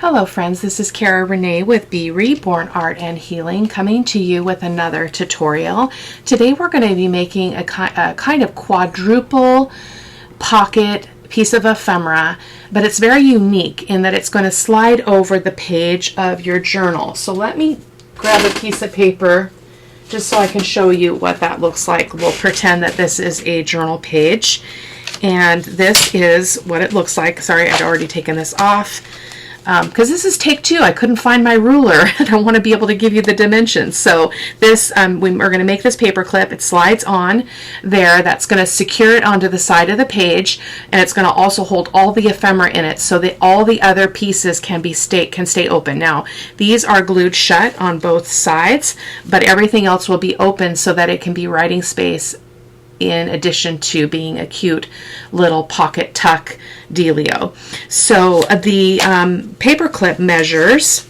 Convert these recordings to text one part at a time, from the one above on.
Hello friends, this is Cara-Renee with B.Reborn Art and Healing, coming to you with another tutorial. Today we're going to be making a kind of quadruple pocket piece of ephemera, but it's very unique in that it's going to slide over the page of your journal. So let me grab a piece of paper just so I can show you what that looks like. We'll pretend that this is a journal page, and this is what it looks like. Sorry, I'd already taken this off. Because this is take two. I couldn't find my ruler and I want to be able to give you the dimensions. So this, we're going to make this paper clip. It slides on there. That's going to secure it onto the side of the page, and it's going to also hold all the ephemera in it so that all the other pieces can stay open. Now these are glued shut on both sides, but everything else will be open so that it can be writing space in addition to being a cute little pocket tuck dealio. So the paper clip measures,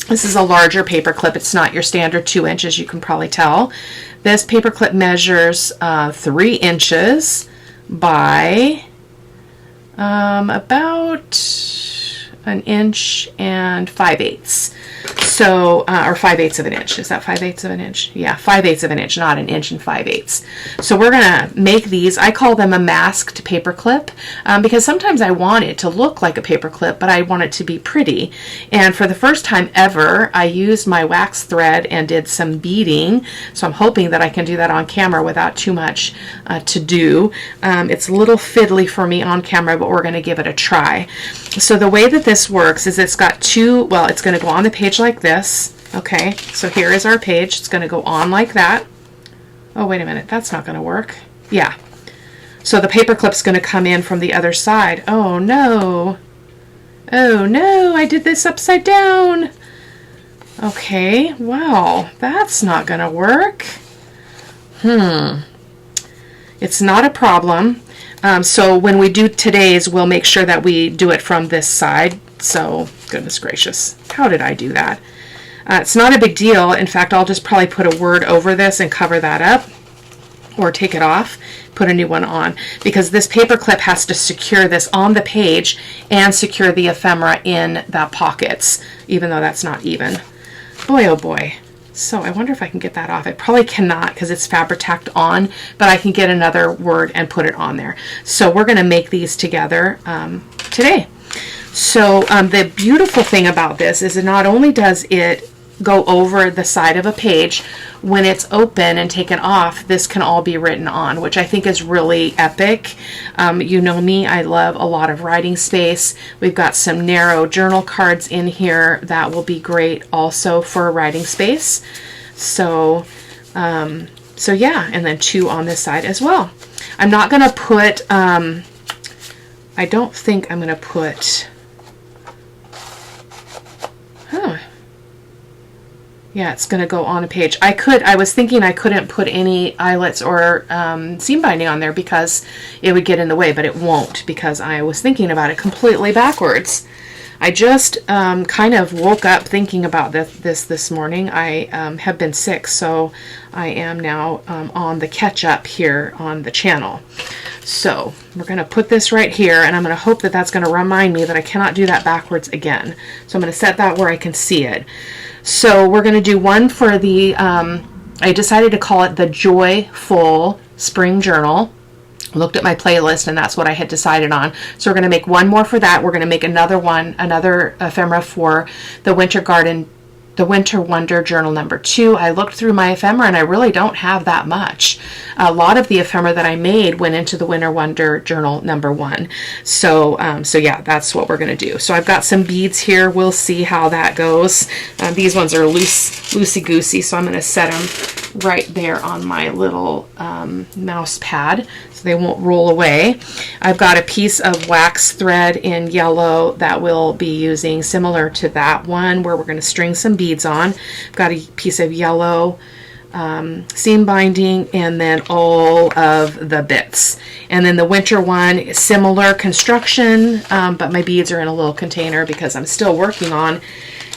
this is a larger paper clip. It's not your standard 2 inches, you can probably tell. This paper clip measures 3 inches by about 1 inch and 5/8. So, or 5/8 of an inch. Is that 5/8 of an inch? Yeah, 5/8 of an inch, not 1 inch and 5/8. So we're going to make these. I call them a masked paper clip because sometimes I want it to look like a paper clip, but I want it to be pretty. And for the first time ever, I used my wax thread and did some beading. So I'm hoping that I can do that on camera without too much to do. It's a little fiddly for me on camera, but we're going to give it a try. So the way that this works is it's got two, well, it's going to go on the page like this. Okay, so here is our page. It's going to go on like that. Oh, wait a minute, that's not going to work. Yeah. So the paper clip's going to come in from the other side. Oh no. Oh no, I did this upside down. Okay, wow, that's not going to work. It's not a problem. So when we do today's, we'll make sure that we do it from this side. So, goodness gracious, how did I do that? It's not a big deal. In fact, I'll just probably put a word over this and cover that up, or take it off, put a new one on, because this paper clip has to secure this on the page and secure the ephemera in the pockets, even though that's not even. Boy, oh boy. So I wonder if I can get that off. I probably cannot because it's fabric tacked on, but I can get another word and put it on there. So we're going to make these together today. So the beautiful thing about this is it not only does it go over the side of a page, when it's open and taken off, this can all be written on, which I think is really epic. You know me, I love a lot of writing space. We've got some narrow journal cards in here that will be great also for writing space. So, so yeah, and then 2 on this side as well. I'm not going to put, I don't think I'm going to put, yeah, it's going to go on a page. I was thinking I couldn't put any eyelets or seam binding on there because it would get in the way, but it won't because I was thinking about it completely backwards. I just kind of woke up thinking about this morning. I have been sick, so I am now on the catch up here on the channel. So we're going to put this right here, and I'm going to hope that that's going to remind me that I cannot do that backwards again. So I'm going to set that where I can see it. So we're going to do one for the, I decided to call it the Joyful Spring Journal. Looked at my playlist, and that's what I had decided on. So we're going to make one more for that. We're going to make another one, another ephemera for the Winter Wonder Journal number 2. I looked through my ephemera and I really don't have that much. A lot of the ephemera that I made went into the Winter Wonder Journal number 1. So yeah, that's what we're going to do. So I've got some beads here. We'll see how that goes. These ones are loosey-goosey, so I'm going to set them right there on my little mouse pad so they won't roll away. I've got a piece of wax thread in yellow that we'll be using similar to that one where we're going to string some beads on. I've got a piece of yellow seam binding, and then all of the bits. And then the winter one, similar construction, but my beads are in a little container because I'm still working on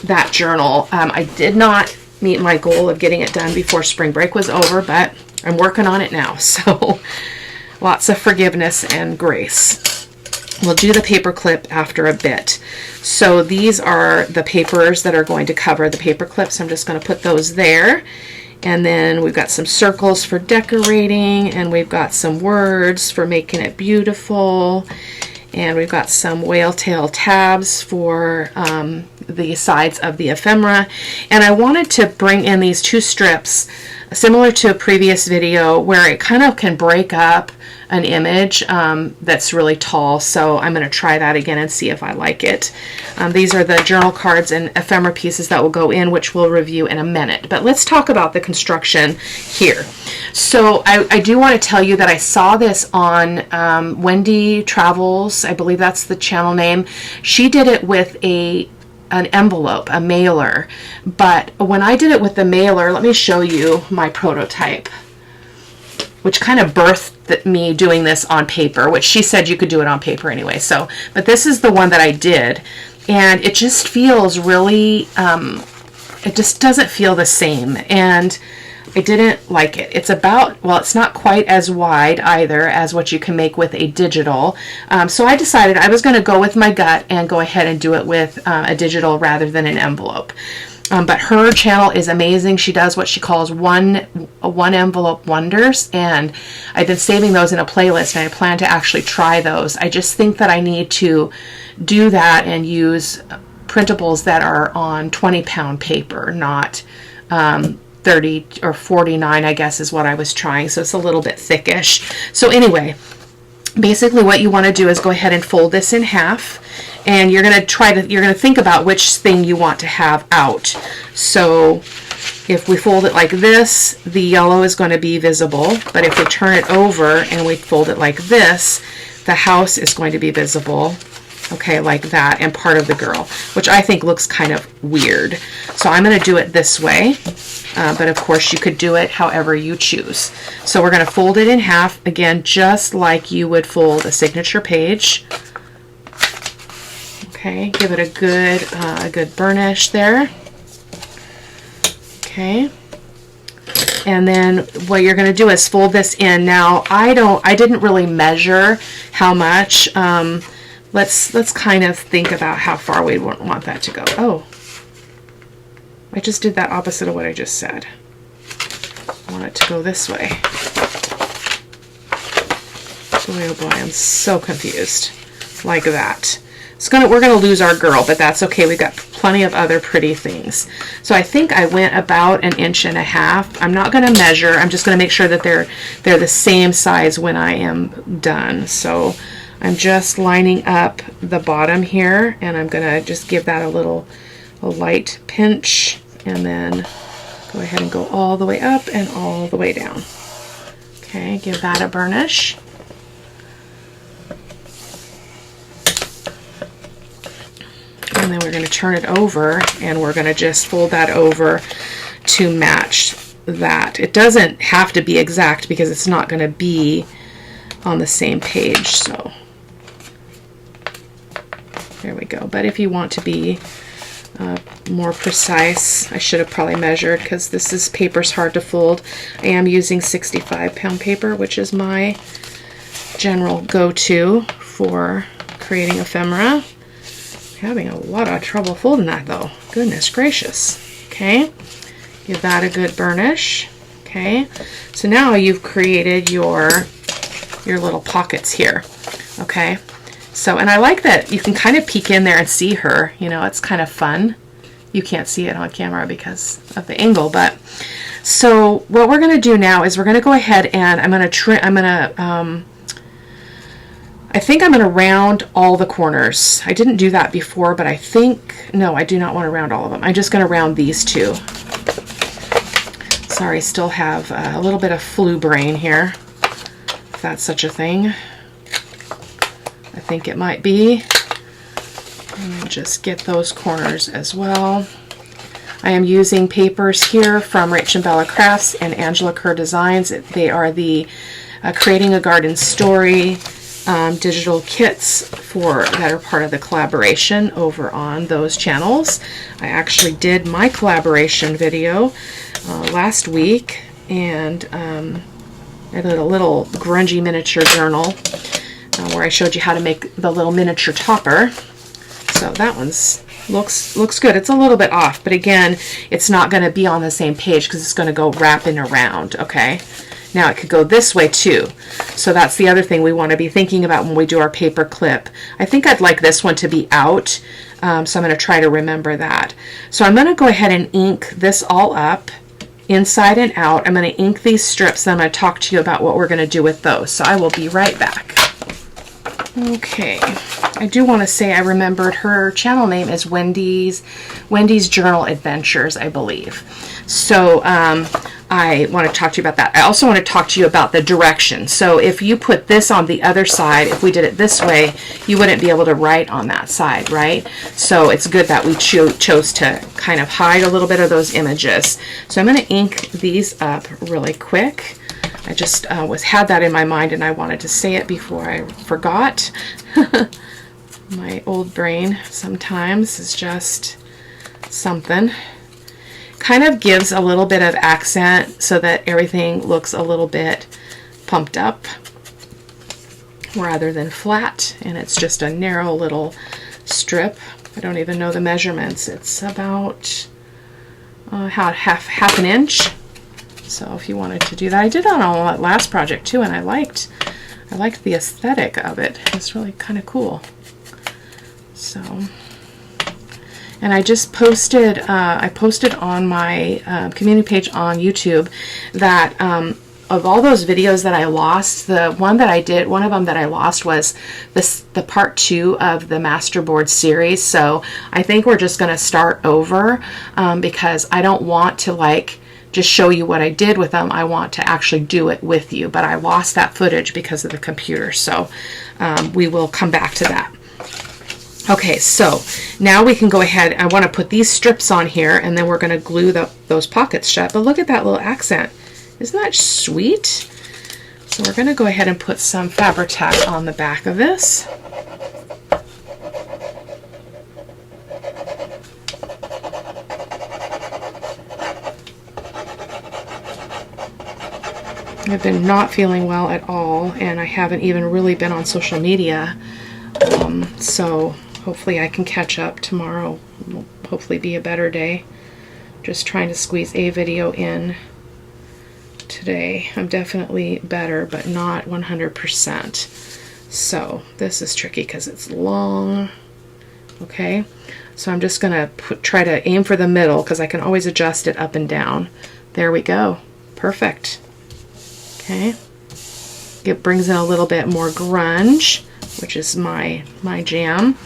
that journal. I did not meet my goal of getting it done before spring break was over, but I'm working on it now. So lots of forgiveness and grace. We'll do the paper clip after a bit. So these are the papers that are going to cover the paper clips. I'm just going to put those there. And then we've got some circles for decorating, and we've got some words for making it beautiful. And we've got some whale tail tabs for the sides of the ephemera. And I wanted to bring in these two strips, similar to a previous video, where it kind of can break up an image that's really tall. So I'm going to try that again and see if I like it. These are the journal cards and ephemera pieces that will go in, which we'll review in a minute. But let's talk about the construction here. So I do want to tell you that I saw this on Wendy Travels. I believe that's the channel name. She did it with an envelope, a mailer. But when I did it with the mailer, let me show you my prototype, which kind of birthed me doing this on paper, which she said you could do it on paper anyway. So, but this is the one that I did, and it just feels really, it just doesn't feel the same, and I didn't like it. It's about, well, it's not quite as wide either as what you can make with a digital. So I decided I was going to go with my gut and go ahead and do it with a digital rather than an envelope. But her channel is amazing. She does what she calls one envelope wonders, and I've been saving those in a playlist, and I plan to actually try those. I just think that I need to do that and use printables that are on 20-pound paper, not 30 or 49, I guess is what I was trying. So it's a little bit thickish. So anyway, basically what you want to do is go ahead and fold this in half, and you're going to think about which thing you want to have out. So if we fold it like this, the yellow is going to be visible, but if we turn it over and we fold it like this, the house is going to be visible, okay, like that, and part of the girl, which I think looks kind of weird. So I'm going to do it this way, but of course you could do it however you choose. So we're going to fold it in half, again, just like you would fold a signature page. Okay, give it a good burnish there. Okay, and then what you're going to do is fold this in. Now I didn't really measure how much. Let's kind of think about how far we want that to go. Oh, I just did that opposite of what I just said. I want it to go this way. Boy, oh boy, I'm so confused. Like that. We're gonna lose our girl, but that's okay. We've got plenty of other pretty things. So I think I went about 1.5 inches. I'm not gonna measure. I'm just gonna make sure that they're the same size when I am done. So I'm just lining up the bottom here, and I'm gonna just give that a light pinch, and then go ahead and go all the way up and all the way down. Okay, give that a burnish. And then we're going to turn it over, and we're going to just fold that over to match that. It doesn't have to be exact because it's not going to be on the same page. So there we go. But if you want to be more precise, I should have probably measured, because this paper's hard to fold. I am using 65-pound paper, which is my general go-to for creating ephemera. Having a lot of trouble folding that though. Goodness gracious. Okay, give that a good burnish. Okay, so now you've created your little pockets here. Okay, so, and I like that you can kind of peek in there and see her. You know, it's kind of fun. You can't see it on camera because of the angle, but so what we're going to do now is we're going to go ahead and I think I'm going to round all the corners. I didn't do that before, but I think, no, I do not want to round all of them. I'm just going to round these two. Sorry, I still have a little bit of flu brain here, if that's such a thing. I think it might be. And just get those corners as well. I am using papers here from Rach and Bella Crafts and Angela Kerr Designs. They are the Creating a Garden Story digital kits that are part of the collaboration over on those channels. I actually did my collaboration video last week, and I did a little grungy miniature journal where I showed you how to make the little miniature topper. So that one's looks good. It's a little bit off, but again, it's not going to be on the same page because it's going to go wrapping around. Okay, now it could go this way too. So that's the other thing we want to be thinking about when we do our paper clip. I think I'd like this one to be out, so I'm going to try to remember that. So I'm going to go ahead and ink this all up, inside and out. I'm going to ink these strips, and I'm going to talk to you about what we're going to do with those. So I will be right back. Okay, I do want to say I remembered her channel name is Wendy's Journal Adventures, I believe. So I want to talk to you about that. I also want to talk to you about the direction. So if you put this on the other side, if we did it this way, you wouldn't be able to write on that side, right? So it's good that we chose to kind of hide a little bit of those images. So I'm going to ink these up really quick. I just had that in my mind, and I wanted to say it before I forgot. My old brain sometimes is just something. Kind of gives a little bit of accent so that everything looks a little bit pumped up rather than flat, and it's just a narrow little strip. I don't even know the measurements. It's about half an inch. So if you wanted to do that, I did that on that last project too, and I liked the aesthetic of it. It's really kind of cool. So, and I just posted, I posted on my community page on YouTube that of all those videos that I lost, the one that I did, one of them that I lost was the part 2 of the Masterboard series. So I think we're just going to start over because I don't want to just show you what I did with them. I want to actually do it with you, but I lost that footage because of the computer. So we will come back to that. Okay, so now we can go ahead. I want to put these strips on here, and then we're going to glue those pockets shut. But look at that little accent. Isn't that sweet? So we're going to go ahead and put some Fabri-Tac on the back of this. I've been not feeling well at all, and I haven't even really been on social media, so hopefully I can catch up. Tomorrow will hopefully be a better day. Just trying to squeeze a video in today. I'm definitely better, but not 100%. So this is tricky because it's long. Okay, so I'm just gonna try to aim for the middle because I can always adjust it up and down. There we go. Perfect. Okay, it brings in a little bit more grunge, which is my jam.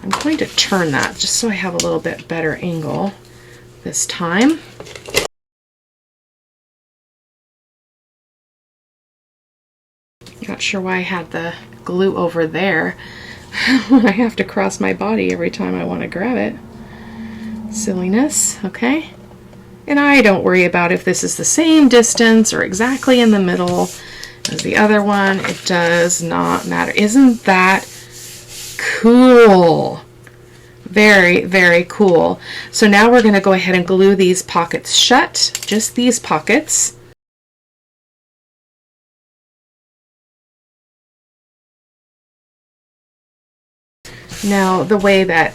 I'm going to turn that just so I have a little bit better angle this time. Not sure why I had the glue over there when I have to cross my body every time I want to grab it. Silliness, okay? And I don't worry about if this is the same distance or exactly in the middle as the other one. It does not matter. Isn't that cool? Very, very cool. So now we're going to go ahead and glue these pockets shut, just these pockets. Now, the way that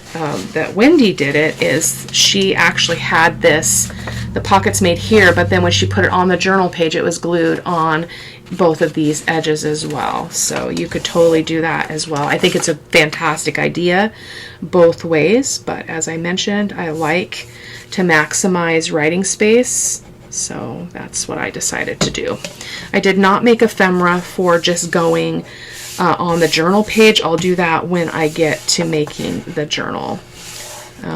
that Wendy did it is she actually had the pockets made here, but then when she put it on the journal page, it was glued on both of these edges as well. So you could totally do that as well. I think it's a fantastic idea both ways, but as I mentioned, I like to maximize writing space. So that's what I decided to do. I did not make ephemera for just going on the journal page. I'll do that when I get to making the journal.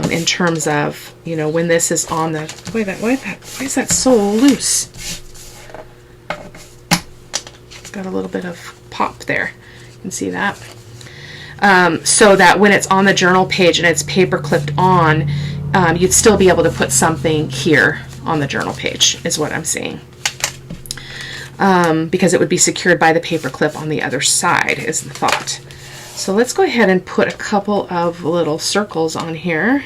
In terms of, you know, when this is on the, why is that so loose? It's got a little bit of pop there. You can see that. So that when it's on the journal page and it's paper clipped on, you'd still be able to put something here on the journal page, is what I'm saying. Because it would be secured by the paper clip on the other side, is the thought. So let's go ahead and put a couple of little circles on here.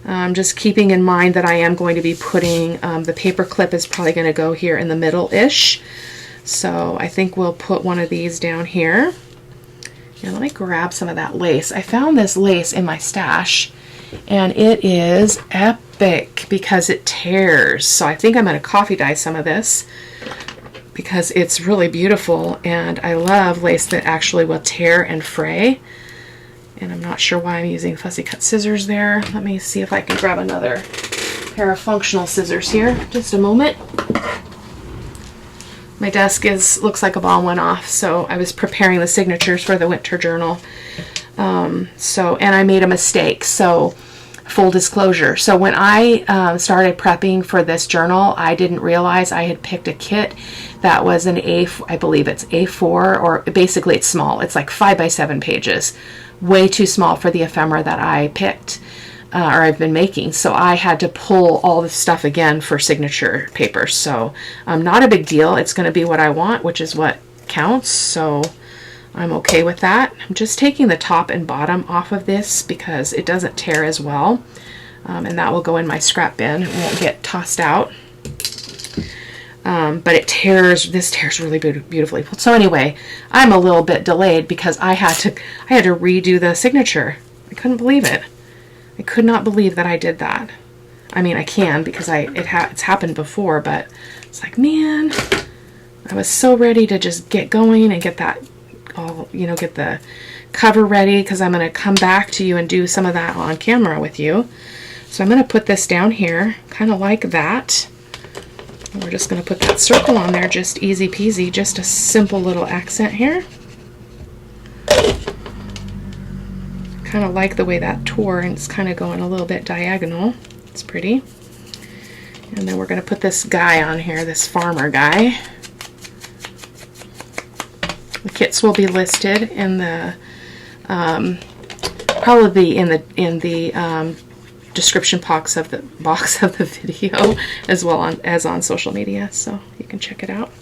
Just keeping in mind that I am going to be putting, the paper clip is probably going to go here in the middle-ish. So I think we'll put one of these down here. Here, let me grab some of that lace. I found this lace in my stash, and it is epic because it tears. So I think I'm going to coffee dye some of this because it's really beautiful, and I love lace that actually will tear and fray. And I'm not sure why I'm using fussy cut scissors there. Let me see if I can grab another pair of functional scissors here. Just a moment. My desk looks like a bomb went off, so I was preparing the signatures for the winter journal. And I made a mistake, so full disclosure. So when I started prepping for this journal, I didn't realize I had picked a kit that was an I believe it's A4, or basically it's small. It's like 5 by 7 pages. Way too small for the ephemera that I picked. Or I've been making, so I had to pull all the stuff again for signature paper. So not a big deal. It's going to be what I want, which is what counts, so I'm okay with that. I'm just taking the top and bottom off of this because it doesn't tear as well, and that will go in my scrap bin. It won't get tossed out, but it tears. This tears really beautifully. So anyway, I'm a little bit delayed because I had to redo the signature. I couldn't believe it. I could not believe that I did that. I mean, I can because it's happened before, but it's like, man, I was so ready to just get going and get that all, get the cover ready because I'm going to come back to you and do some of that on camera with you. So I'm going to put this down here, kind of like that. And we're just going to put that circle on there, just easy peasy, just a simple little accent here. Kind of like the way that tore, and it's kind of going a little bit diagonal. It's pretty. And then we're going to put this guy on here, this farmer guy. The kits will be listed in the probably in the description box of the video, as well as on social media, so you can check it out.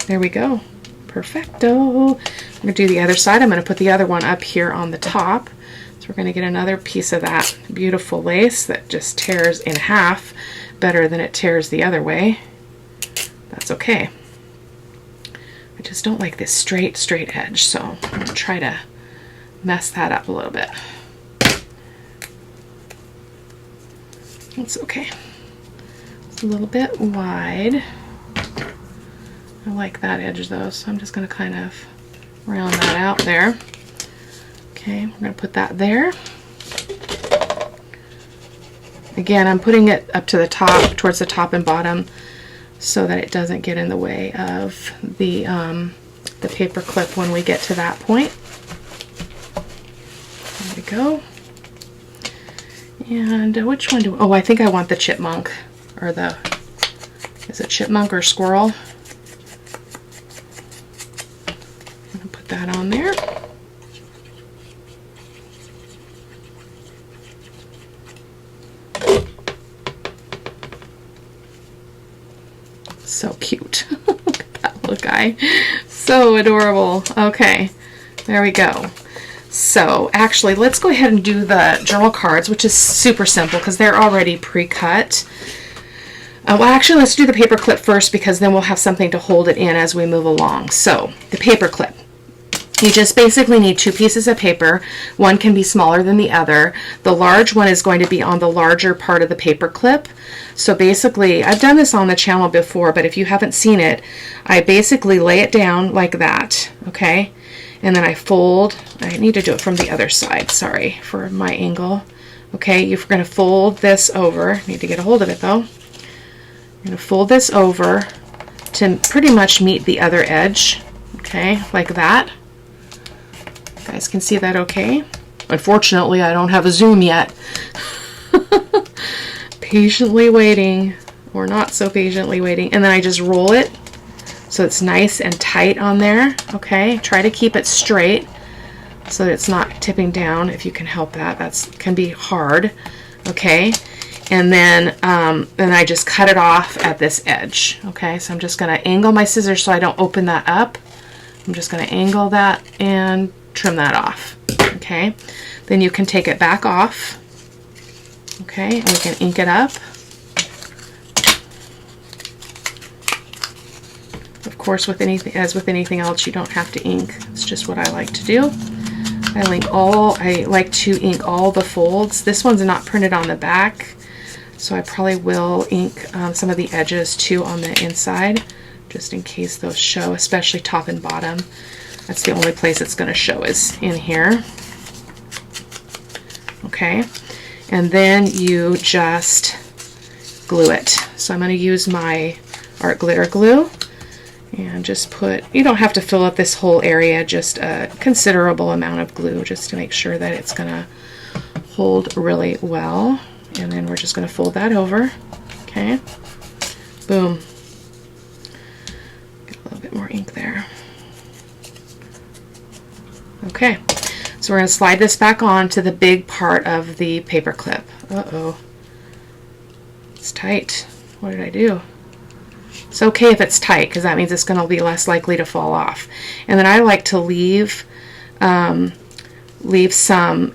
There we go. Perfecto. I'm going to do the other side. I'm going to put the other one up here on the top. So we're going to get another piece of that beautiful lace that just tears in half better than it tears the other way. That's okay. I just don't like this straight edge, so I'm going to try to mess that up a little bit. It's okay. It's a little bit wide. I like that edge though, so I'm just going to kind of round that out there. Okay, we're going to put that there. Again, I'm putting it up to the top, towards the top and bottom, so that it doesn't get in the way of the paper clip when we get to that point. There we go. And which one do? Oh, I think I want the chipmunk, or the, is it chipmunk or squirrel? I'm going to put that on there. So cute. Look at that little guy. So adorable. Okay, there we go. So actually, let's go ahead and do the journal cards, which is super simple because they're already pre-cut. Well, actually, let's do the paper clip first because then we'll have something to hold it in as we move along. So the paper clip. You just basically need 2 pieces of paper. One can be smaller than the other. The large one is going to be on the larger part of the paper clip. So basically, I've done this on the channel before, but if you haven't seen it, I basically lay it down like that, okay? And then I fold. I need to do it from the other side, sorry for my angle. Okay, you're going to fold this over. Need to get a hold of it though. You're going to fold this over to pretty much meet the other edge, okay, like that. You guys can see that okay? Unfortunately, I don't have a zoom yet. Patiently waiting, or not so patiently waiting. And then I just roll it so it's nice and tight on there, okay? Try to keep it straight so that it's not tipping down if you can help that. That can be hard, okay? And then I just cut it off at this edge, okay? So I'm just gonna angle my scissors so I don't open that up. I'm just gonna angle that and trim that off, okay? Then you can take it back off, okay? And we can ink it up. Of course, with anything, as with anything else, you don't have to ink. It's just what I like to do. I like to ink all the folds. This one's not printed on the back, so I probably will ink some of the edges too on the inside, just in case those show, especially top and bottom. That's the only place it's going to show is in here. Okay, and then you just glue it. So I'm going to use my art glitter glue and just put, you don't have to fill up this whole area, just a considerable amount of glue just to make sure that it's going to hold really well. And then we're just going to fold that over. Okay, boom. Get a little bit more ink there. Okay, so we're going to slide this back on to the big part of the paper clip. Uh-oh, it's tight. What did I do? It's okay if it's tight, because that means it's going to be less likely to fall off. And then I like to leave some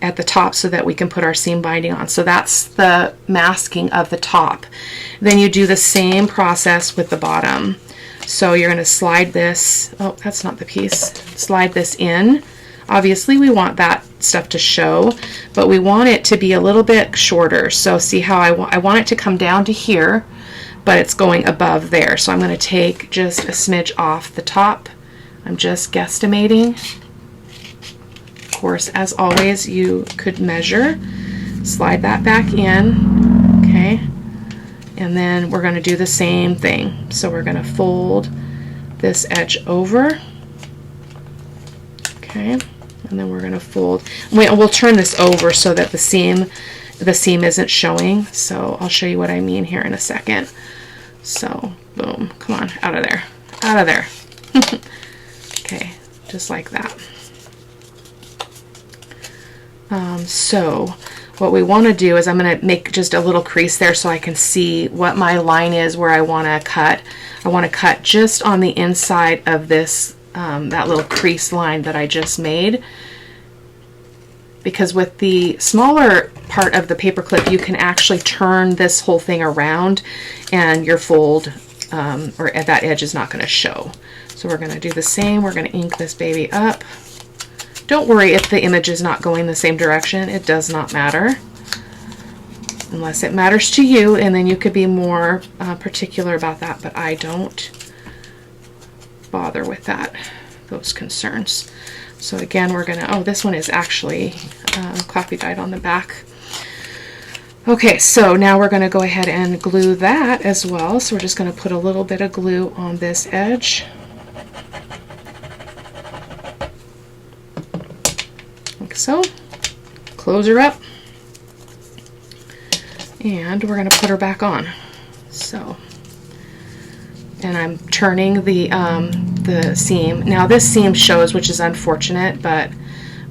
at the top so that we can put our seam binding on. So that's the masking of the top. Then you do the same process with the bottom. So you're going to slide this, oh, that's not the piece, slide this in. Obviously we want that stuff to show, but we want it to be a little bit shorter. So see how I want it to come down to here, but it's going above there. So I'm going to take just a smidge off the top. I'm just guesstimating. Of course, as always, you could measure. Slide that back in, okay? And then we're going to do the same thing. So we're going to fold this edge over, okay? And then we're going to fold. We'll turn this over so that the seam isn't showing. So I'll show you what I mean here in a second. So boom, come on, out of there, out of there. Okay, just like that. So what we want to do is I'm going to make just a little crease there so I can see what my line is where I want to cut. I want to cut just on the inside of this, that little crease line that I just made. Because with the smaller part of the paper clip, you can actually turn this whole thing around and your fold or that edge is not going to show. So we're going to do the same. We're going to ink this baby up. Don't worry if the image is not going the same direction. It does not matter. Unless it matters to you, and then you could be more particular about that, but I don't bother with that, those concerns. So again, we're gonna, oh, this one is actually coffee dyed on the back. Okay, so now we're gonna go ahead and glue that as well. So we're just gonna put a little bit of glue on this edge. Like so. Close her up. And we're gonna put her back on. So, and I'm turning the seam. Now this seam shows, which is unfortunate, but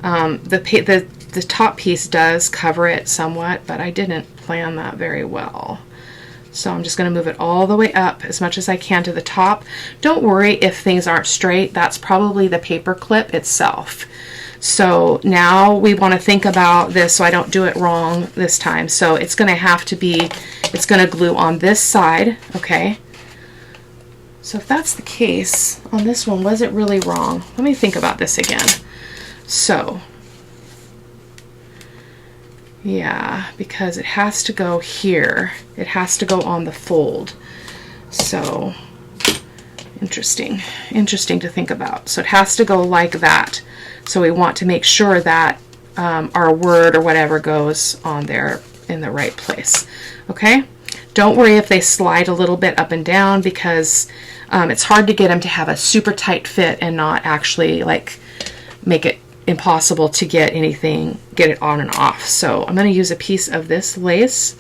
the top piece does cover it somewhat, but I didn't plan that very well. So I'm just going to move it all the way up as much as I can to the top. Don't worry if things aren't straight. That's probably the paper clip itself. So now we want to think about this so I don't do it wrong this time. So it's going to have to be, it's going to glue on this side, okay? So if that's the case, on this one, was it really wrong? Let me think about this again. So, yeah, because it has to go here. It has to go on the fold. So, interesting to think about. So it has to go like that. So we want to make sure that our word or whatever goes on there in the right place. Okay? Don't worry if they slide a little bit up and down, because it's hard to get them to have a super tight fit and not actually like make it impossible to get it on and off. So I'm going to use a piece of this lace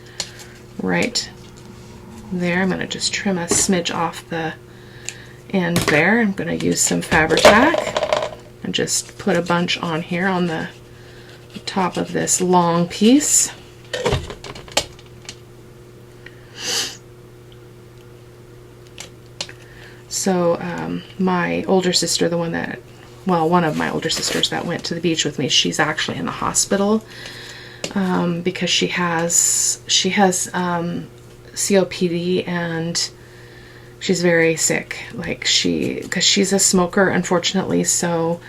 right there. I'm going to just trim a smidge off the end there. I'm going to use some Fabri-Tac and just put a bunch on here on the top of this long piece. So my older sister, the one that, well, one of my older sisters that went to the beach with me, she's actually in the hospital because she has COPD and she's very sick. Like because she's a smoker, unfortunately. So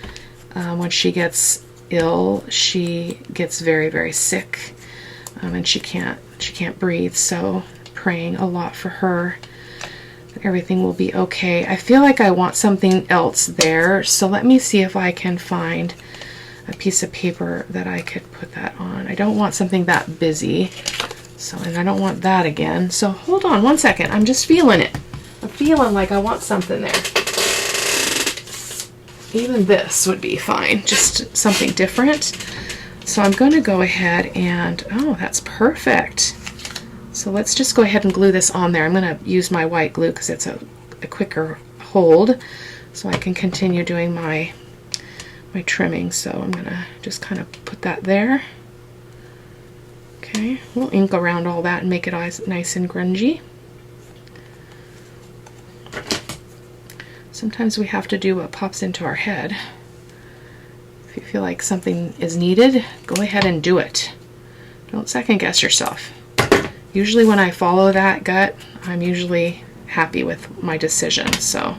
when she gets ill. She gets very, very sick, and she can't breathe. So praying a lot for her. Everything will be okay. I feel like I want something else there, so let me see if I can find a piece of paper that I could put that on. I don't want something that busy, so, and I don't want that again. So hold on one second. I'm just feeling it. I'm feeling like I want something there. Even this would be fine, just something different. So I'm going to go ahead and, oh, that's perfect. So let's just go ahead and glue this on there. I'm going to use my white glue because it's a quicker hold, so I can continue doing my trimming. So I'm going to just kind of put that there. Okay, we'll ink around all that and make it nice and grungy. Sometimes we have to do what pops into our head. If you feel like something is needed, go ahead and do it. Don't second guess yourself. Usually when I follow that gut, I'm usually happy with my decision, so,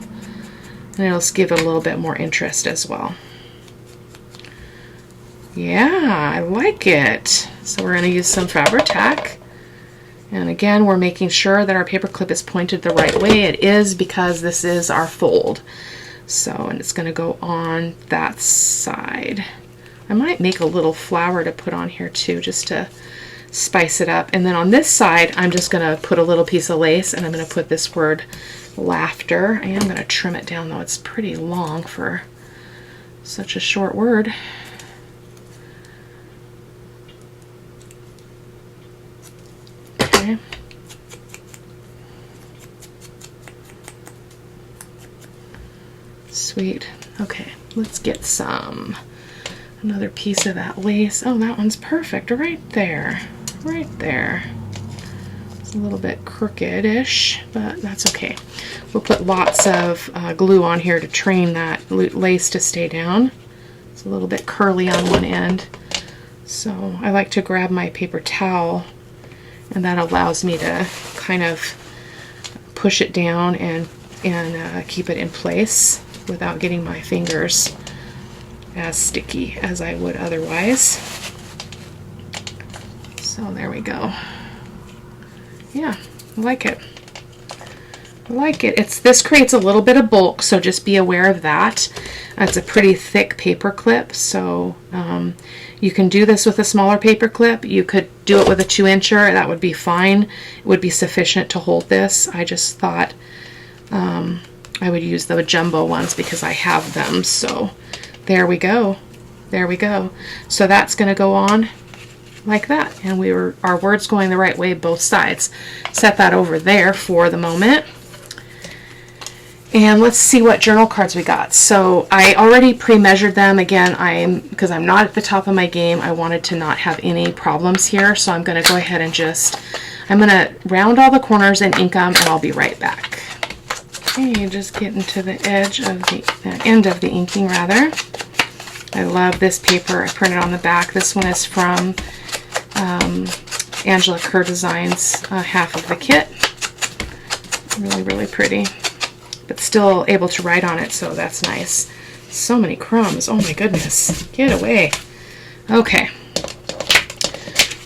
and it'll give it a little bit more interest as well. Yeah, I like it. So we're going to use some Fabri-Tac, and again we're making sure that our paper clip is pointed the right way. It is, because this is our fold. So, and it's going to go on that side. I might make a little flower to put on here too, just to spice it up. And then on this side, I'm just going to put a little piece of lace, and I'm going to put this word laughter. I am going to trim it down though. It's pretty long for such a short word. Okay. Sweet. Okay, let's get another piece of that lace. Oh, that one's perfect right there. Right there. It's a little bit crooked-ish, but that's okay. We'll put lots of glue on here to train that lace to stay down. It's a little bit curly on one end. So I like to grab my paper towel, and that allows me to kind of push it down and keep it in place without getting my fingers as sticky as I would otherwise. So there we go. Yeah, I like it. I like it. This creates a little bit of bulk, so just be aware of that. It's a pretty thick paper clip, so you can do this with a smaller paper clip. You could do it with a 2-incher. That would be fine. It would be sufficient to hold this. I just thought I would use the jumbo ones because I have them. So there we go. There we go. So that's going to go on like that, and our word's going the right way both sides. Set that over there for the moment, and let's see what journal cards we got. So I already pre-measured them. Again, because I'm not at the top of my game, I wanted to not have any problems here, so I'm going to go ahead and I'm going to round all the corners and ink them, and I'll be right back. Okay, just getting to the edge of the end of the inking rather. I love this paper. I printed on the back. This one is from Angela Kerr Designs, half of the kit. Really, really pretty, but still able to write on it, so that's nice. So many crumbs. Oh my goodness. Get away. Okay.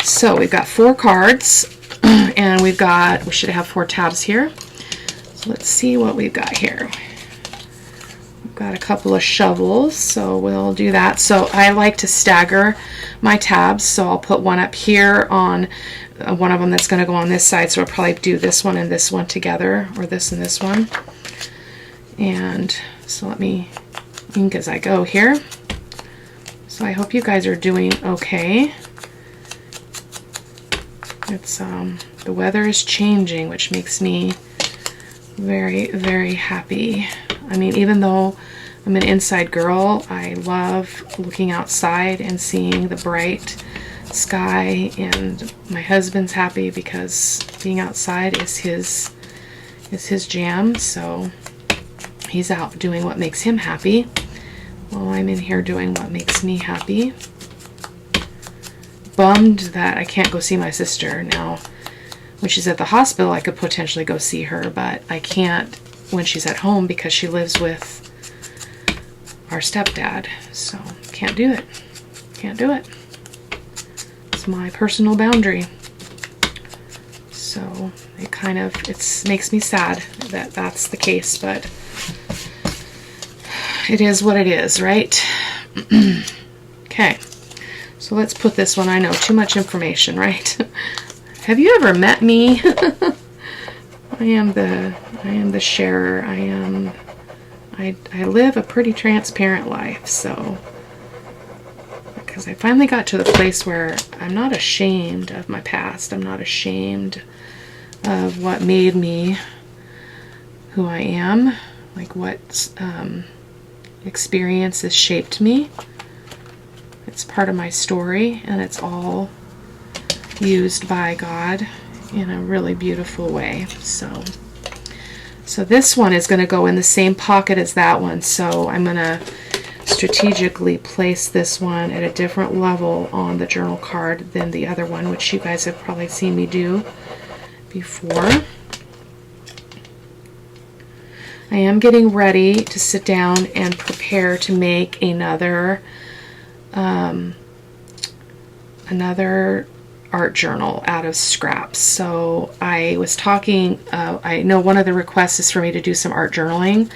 So we've got 4 cards, and we should have 4 tabs here. So let's see what we've got here. Got a couple of shovels, so we'll do that. So I like to stagger my tabs, so I'll put one up here on one of them that's going to go on this side, so I'll probably do this one and this one together, or this and this one. And so let me ink as I go here. So I hope you guys are doing okay. It's the weather is changing, which makes me very, very happy. I mean, even though I'm an inside girl, I love looking outside and seeing the bright sky, and my husband's happy because being outside is his jam, so he's out doing what makes him happy while I'm in here doing what makes me happy. Bummed that I can't go see my sister now. When she's at the hospital, I could potentially go see her, but I can't when she's at home because she lives with our stepdad, so can't do it. can't do it. It's my personal boundary. So it kind of, makes me sad that that's the case, but it is what it is, right? Okay, so let's put this one. I know, too much information, right? Have you ever met me? I am the sharer. I live a pretty transparent life, so, because I finally got to the place where I'm not ashamed of my past. I'm not ashamed of what made me who I am, like what experiences shaped me. It's part of my story, and it's all used by God in a really beautiful way. So this one is going to go in the same pocket as that one, so I'm going to strategically place this one at a different level on the journal card than the other one, which you guys have probably seen me do before. I am getting ready to sit down and prepare to make another art journal out of scraps. So I was talking, I know one of the requests is for me to do some art journaling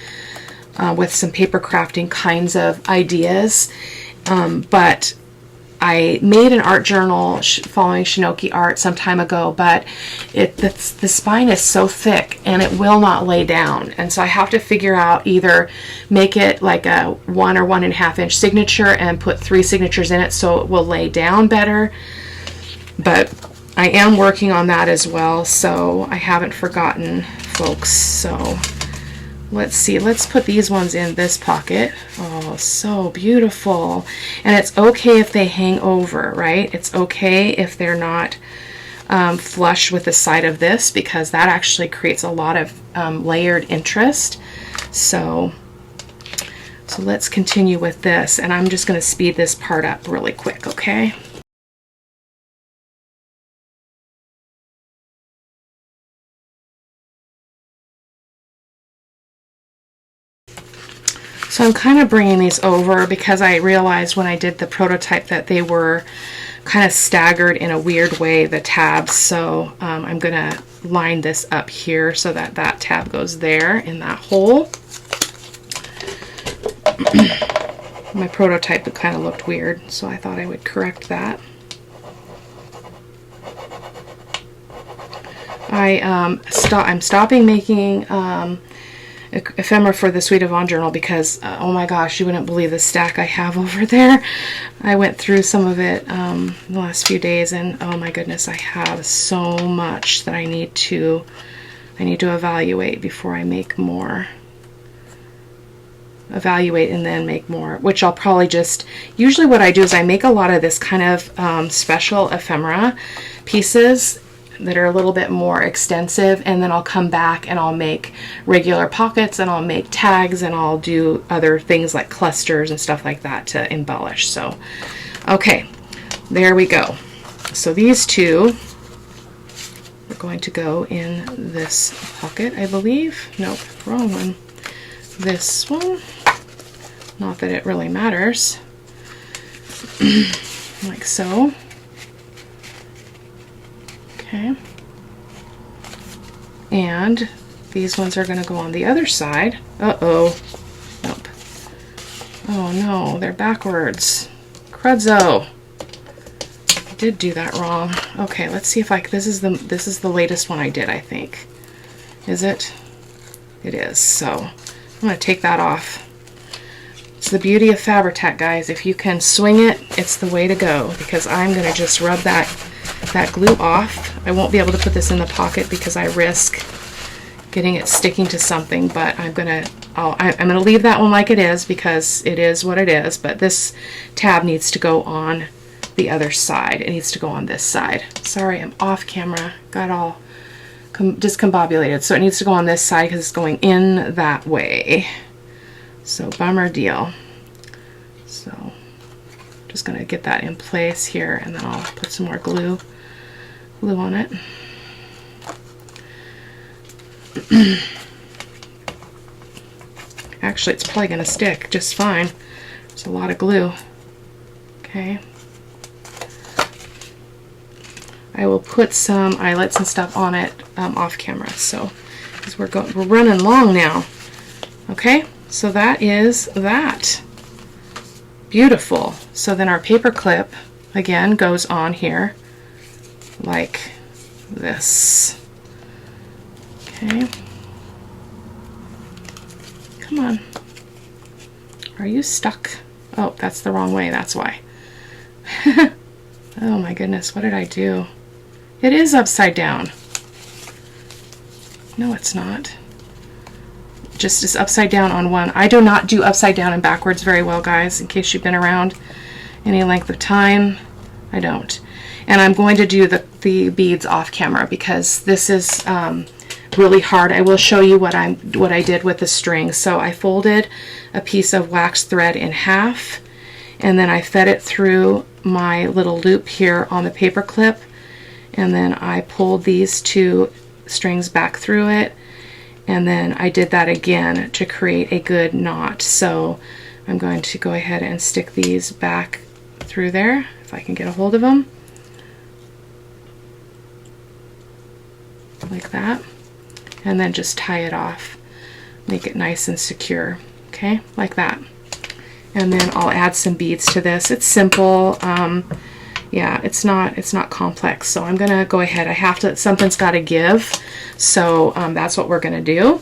with some paper crafting kinds of ideas, but I made an art journal following Shinoki art some time ago, but the spine is so thick and it will not lay down, and so I have to figure out either make it like a 1 or 1.5 inch signature and put 3 signatures in it so it will lay down better. But I am working on that as well, so I haven't forgotten, folks. So let's see, let's put these ones in this pocket. Oh, so beautiful. And it's okay if they hang over, right? It's okay if they're not flush with the side of this, because that actually creates a lot of layered interest. So let's continue with this, and I'm just going to speed this part up really quick, okay? So I'm kind of bringing these over because I realized when I did the prototype that they were kind of staggered in a weird way, the tabs. So I'm going to line this up here so that that tab goes there in that hole. My prototype kind of looked weird, so I thought I would correct that. I'm stopping making ephemera for the Sweet Yvonne journal because oh my gosh, you wouldn't believe the stack I have over there. I went through some of it the last few days, and oh my goodness, I have so much that I need to evaluate before I make more. Evaluate and then make more, which I'll probably just, usually what I do is I make a lot of this kind of special ephemera pieces that are a little bit more extensive, and then I'll come back and I'll make regular pockets, and I'll make tags, and I'll do other things like clusters and stuff like that to embellish. So okay, there we go. So these two are going to go in this pocket, I believe. Nope, wrong one. This one, not that it really matters. Like so. Okay, and these ones are going to go on the other side. Uh-oh. Nope. Oh no, they're backwards. Crudzo. I did do that wrong. Okay, let's see if this is the latest one I did, I think. Is it? It is. So I'm going to take that off. It's the beauty of Fabri-Tac, guys. If you can swing it, it's the way to go, because I'm going to just rub that glue off. I won't be able to put this in the pocket because I risk getting it sticking to something, but I'm gonna leave that one like it is because it is what it is. But this tab needs to go on the other side. It needs to go on this side. Sorry, I'm off camera. Got all discombobulated. So it needs to go on this side because it's going in that way. So bummer deal. So just gonna get that in place here, and then I'll put some more glue on it. Actually, it's probably gonna stick just fine. There's a lot of glue. Okay, I will put some eyelets and stuff on it off camera. So, because we're running long now. Okay, so that is that. Beautiful. So then our paper clip again goes on here like this. Okay. Come on. Are you stuck? Oh, that's the wrong way, that's why. Oh my goodness, what did I do? It is upside down. No, it's not. Just is upside down on one. I do not do upside down and backwards very well, guys, in case you've been around any length of time. I don't. And I'm going to do the beads off camera because this is really hard. I will show you what I did with the string. So I folded a piece of wax thread in half, and then I fed it through my little loop here on the paper clip, and then I pulled these two strings back through it, and then I did that again to create a good knot. So I'm going to go ahead and stick these back through there if I can get a hold of them, like that, and then just tie it off, make it nice and secure. Okay, like that. And then I'll add some beads to this. It's simple. Yeah, it's not complex. So I'm gonna go ahead. Something's got to give. So that's what we're gonna do.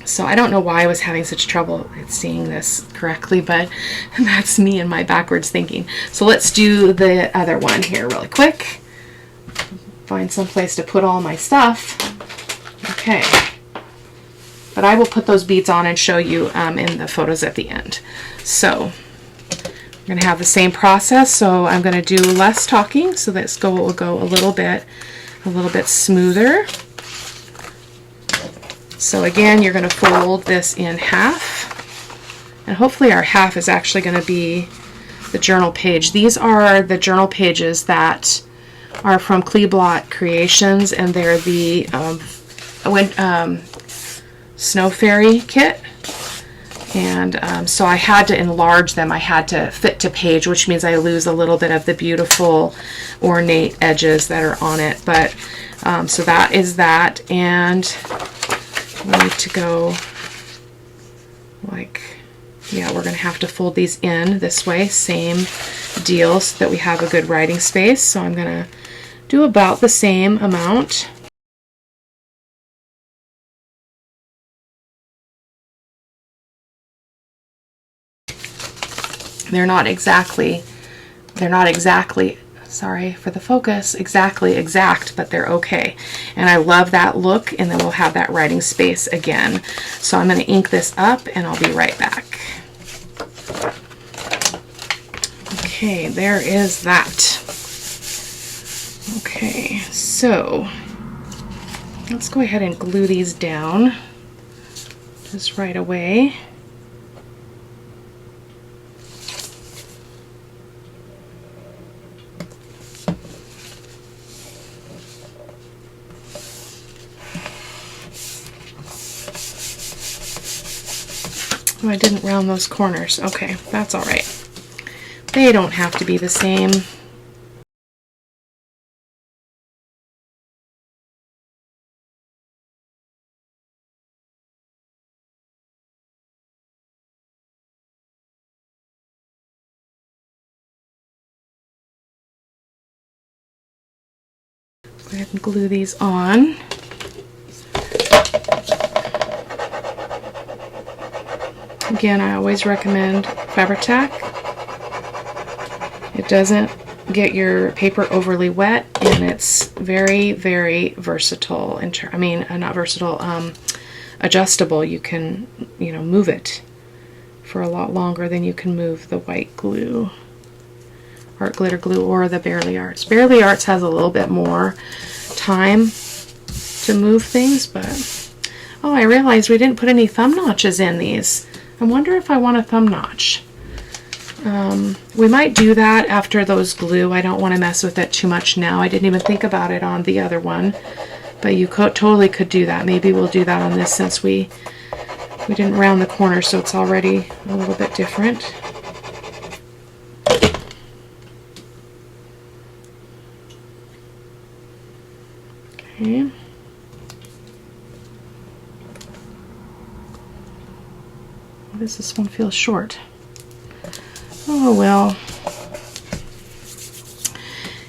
So I don't know why I was having such trouble seeing this correctly, but that's me and my backwards thinking. So let's do the other one here really quick. Find some place to put all my stuff. Okay. But I will put those beads on and show you in the photos at the end. So we're going to have the same process. So I'm going to do less talking. So this will go a little bit smoother. So again, you're going to fold this in half, and hopefully our half is actually going to be the journal page. These are the journal pages that are from Kleeblot Creations, and they're the Snow Fairy kit. And so I had to enlarge them. I had to fit to page, which means I lose a little bit of the beautiful ornate edges that are on it. But so that is that, and we need to go like, yeah, we're going to have to fold these in this way, same deal, so that we have a good writing space. So I'm going to do about the same amount. They're not exactly, sorry for the focus, exact, but they're okay. And I love that look, and then we'll have that writing space again. So I'm going to ink this up, and I'll be right back. Okay, there is that. Okay, so let's go ahead and glue these down just right away. Oh, I didn't round those corners. Okay, that's all right. They don't have to be the same. Go ahead and glue these on. Again, I always recommend Fabri-Tac. It doesn't get your paper overly wet, and it's very, very versatile. Not versatile, adjustable. You can, move it for a lot longer than you can move the white glue, art glitter glue, or the Bearly Arts. Bearly Arts has a little bit more time to move things, but oh, I realized we didn't put any thumb notches in these. I wonder if I want a thumb notch. We might do that after those glue. I don't want to mess with it too much now. I didn't even think about it on the other one, but you totally could do that. Maybe we'll do that on this, since we didn't round the corner, so it's already a little bit different. Okay. Why does this one feel short? Oh well.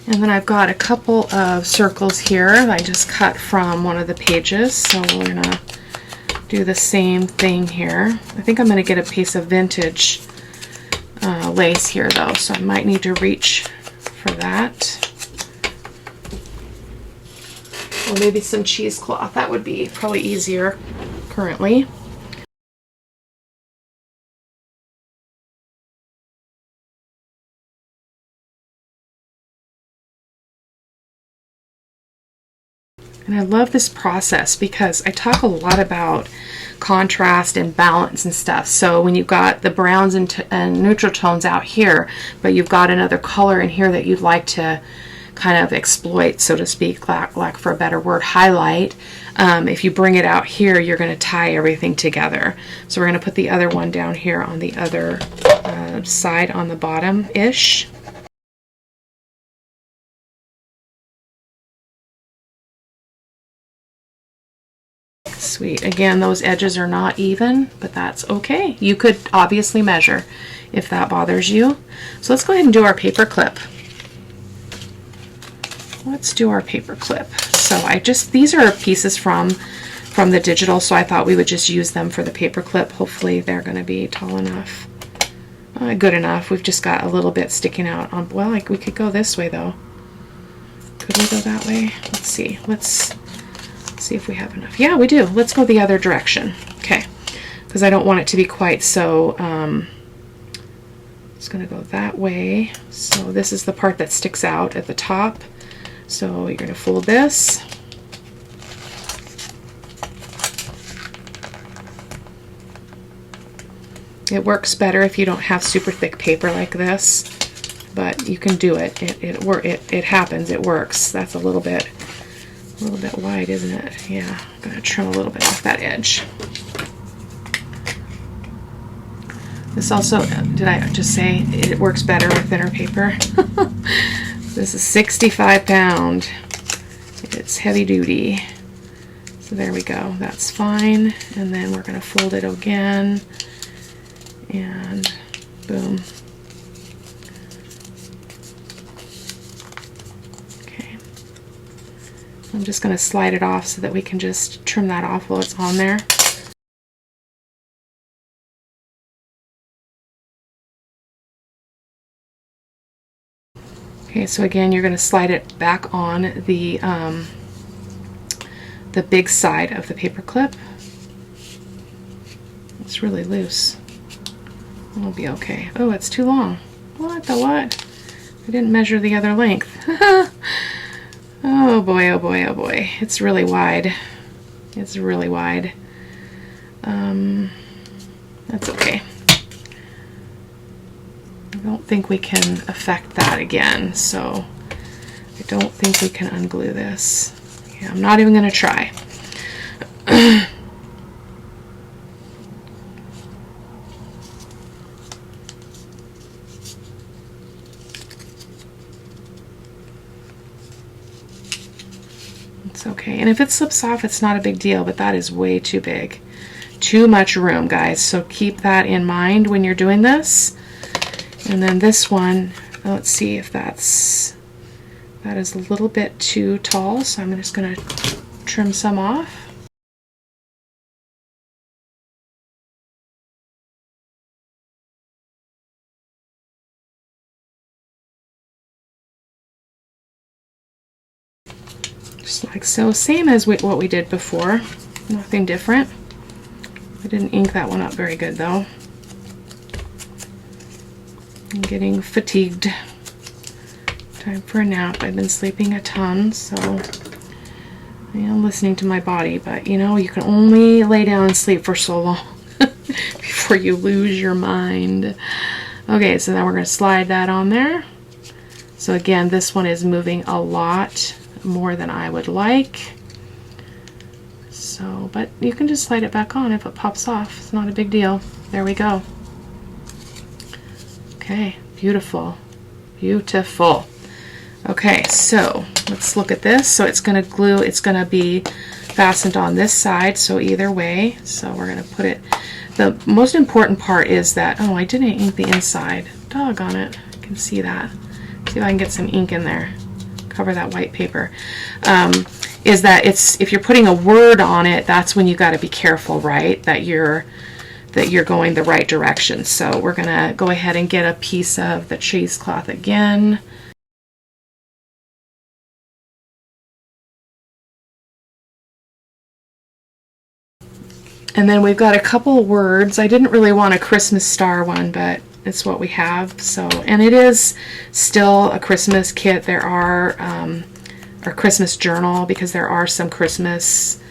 And then I've got a couple of circles here that I just cut from one of the pages, so we're gonna do the same thing here. I think I'm gonna get a piece of vintage lace here though, so I might need to reach for that. Or maybe some cheesecloth. That would be probably easier currently. And I love this process because I talk a lot about contrast and balance and stuff. So when you've got the browns and neutral tones out here, but you've got another color in here that you'd like to kind of exploit, so to speak, like for a better word, highlight. If you bring it out here, you're going to tie everything together. So we're going to put the other one down here on the other side on the bottom-ish. Sweet. Again, those edges are not even, but that's okay. You could obviously measure if that bothers you. So let's go ahead and do our paper clip. Let's do our paper clip. So these are pieces from the digital, so I thought we would just use them for the paper clip. Hopefully they're going to be tall enough. Good enough. We've just got a little bit sticking out on, well, like we could go this way though. Could we go that way? Let's see. Let's see if we have enough. Yeah, we do. Let's go the other direction. Okay, because I don't want it to be quite so, it's going to go that way. So this is the part that sticks out at the top. So you're going to fold this. It works better if you don't have super thick paper like this, but you can do it. It happens. It works. That's a little bit wide, isn't it? Yeah, I'm going to trim a little bit off that edge. This also, did I just say it works better with thinner paper? This is 65 pound. It's heavy duty. So there we go. That's fine. And then we're going to fold it again. And boom. Okay. I'm just going to slide it off so that we can just trim that off while it's on there. Okay, so again, you're going to slide it back on the big side of the paper clip. It's really loose. It'll be okay. Oh, it's too long. What the what? I didn't measure the other length. Oh boy, oh boy, oh boy. It's really wide. It's really wide. That's okay. I don't think we can affect that again, so I don't think we can unglue this. Yeah, I'm not even going to try. It's okay. And if it slips off, it's not a big deal, but that is way too big. Too much room, guys. So keep that in mind when you're doing this. And then this one, let's see if that is a little bit too tall, so I'm just going to trim some off. Just like so, same as what we did before, nothing different. I didn't ink that one up very good though. I'm getting fatigued. Time for a nap. I've been sleeping a ton, so I am listening to my body, but you know, you can only lay down and sleep for so long before you lose your mind. Okay, so now we're going to slide that on there. So again, this one is moving a lot more than I would like. So, but you can just slide it back on if it pops off. It's not a big deal. There we go. Okay, beautiful. Beautiful. Okay, so let's look at this. So it's going to glue, it's going to be fastened on this side, so either way. So we're going to put it, the most important part is that, oh, I didn't ink the inside. Doggone it. I can see that. See if I can get some ink in there. Cover that white paper. Is that it's, if you're putting a word on it, that's when you got to be careful, right? That you're going the right direction. So we're going to go ahead and get a piece of the cheesecloth again. And then we've got a couple words. I didn't really want a Christmas star one, but it's what we have. So, and it is still a Christmas kit. There are, or Christmas journal, because there are some Christmas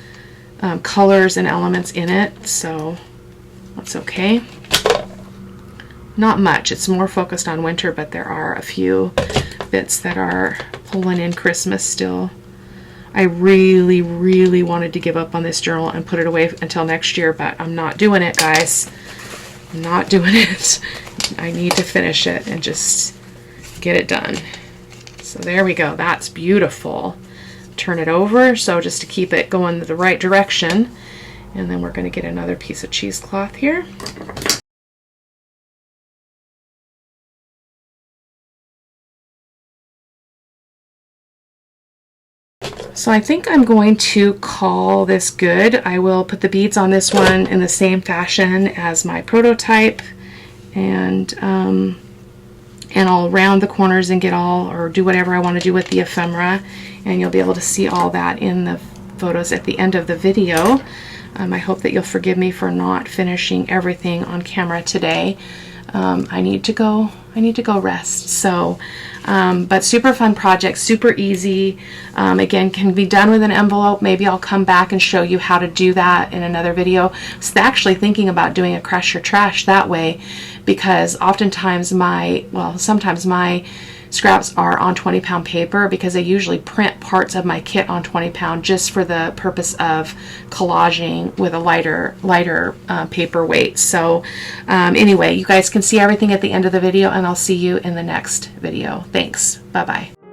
colors and elements in it. So that's okay. Not much. It's more focused on winter, but there are a few bits that are pulling in Christmas still. I really, really wanted to give up on this journal and put it away until next year, but I'm not doing it, guys. I'm not doing it. I need to finish it and just get it done. So there we go. That's beautiful. Turn it over, so just to keep it going the right direction. And then we're going to get another piece of cheesecloth here. So I think I'm going to call this good. I will put the beads on this one in the same fashion as my prototype, and I'll round the corners and get all, or do whatever I want to do with the ephemera, and you'll be able to see all that in the photos at the end of the video. I hope that you'll forgive me for not finishing everything on camera today. I need to go rest. So, but super fun project, super easy. Again, can be done with an envelope. Maybe I'll come back and show you how to do that in another video. I was actually thinking about doing a crush your trash that way, because oftentimes sometimes my scraps are on 20-pound paper, because I usually print parts of my kit on 20-pound just for the purpose of collaging with a lighter paper weight. So anyway, you guys can see everything at the end of the video, and I'll see you in the next video. Thanks. Bye-bye.